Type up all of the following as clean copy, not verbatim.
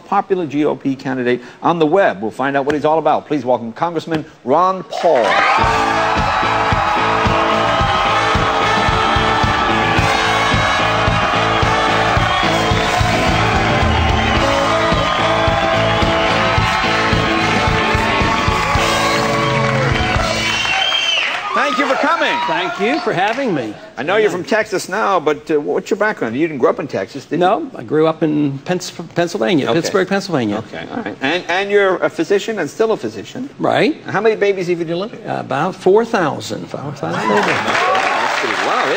popular GOP candidate on the web. We'll find out what he's all about. Please welcome Congressman Ron Paul. Thank you for coming. Thank you for having me. I know you're from Texas now, but what's your background? You didn't grow up in Texas, did you? No, I grew up in Pennsylvania, okay. Pittsburgh, Pennsylvania. Okay, all right. And you're a physician and still a physician. Right. How many babies have you delivered? About 4,000. Wow, there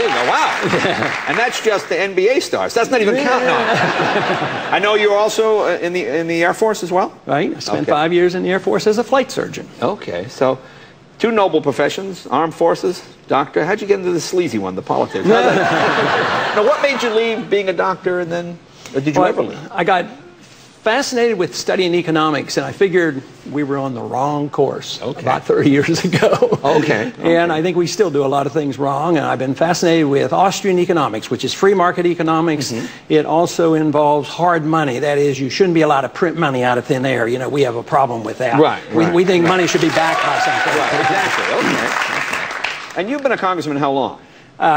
you go. Wow. Yeah. And that's just the NBA stars. That's not even counting on it. I know you're also in the Air Force as well? Right. I spent 5 years in the Air Force as a flight surgeon. Okay, so two noble professions, armed forces, doctor. How'd you get into the sleazy one, the politics? Now, what made you leave being a doctor and then, or did you ever leave? I got fascinated with studying economics, and I figured we were on the wrong course about 30 years ago. Okay. And I think we still do a lot of things wrong, and I've been fascinated with Austrian economics, which is free market economics. It also involves hard money. That is, you shouldn't be allowed to print money out of thin air. You know, we have a problem with that. Right. We think money should be backed by something. Right, exactly. Okay. And you've been a congressman how long?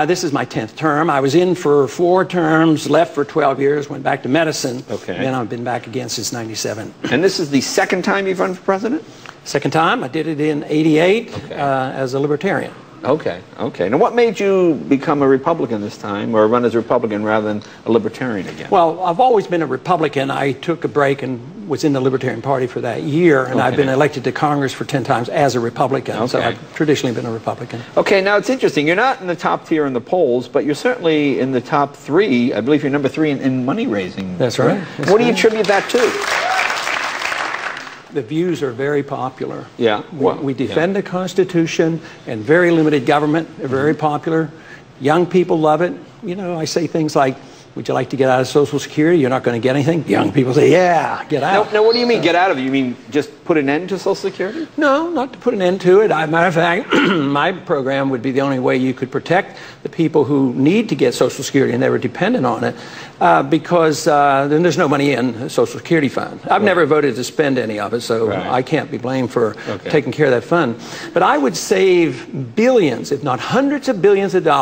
This is my 10th term. I was in for 4 terms, left for 12 years, went back to medicine. Okay. And then I've been back again since '97. And this is the second time you've run for president? Second time. I did it in '88 as a libertarian. Okay, okay. Now, what made you become a Republican this time, or run as a Republican rather than a Libertarian again? Well, I've always been a Republican. I took a break and was in the Libertarian Party for that year, and I've been elected to Congress for 10 times as a Republican, so I've traditionally been a Republican. Okay, now it's interesting. You're not in the top tier in the polls, but you're certainly in the top 3. I believe you're number 3 in money raising. That's right. What do you attribute that to? The views are very popular. Yeah. We defend the Constitution and very limited government. They're very popular. Young people love it. You know, I say things like, would you like to get out of Social Security? You're not going to get anything. Young people say, yeah, get out. Now, what do you mean, get out of it? You mean just put an end to Social Security? No, not to put an end to it. As a matter of fact, my program would be the only way you could protect the people who need to get Social Security and they were dependent on it, because then there's no money in the Social Security fund. I've never voted to spend any of it, so I can't be blamed for taking care of that fund. But I would save billions, if not hundreds of billions of dollars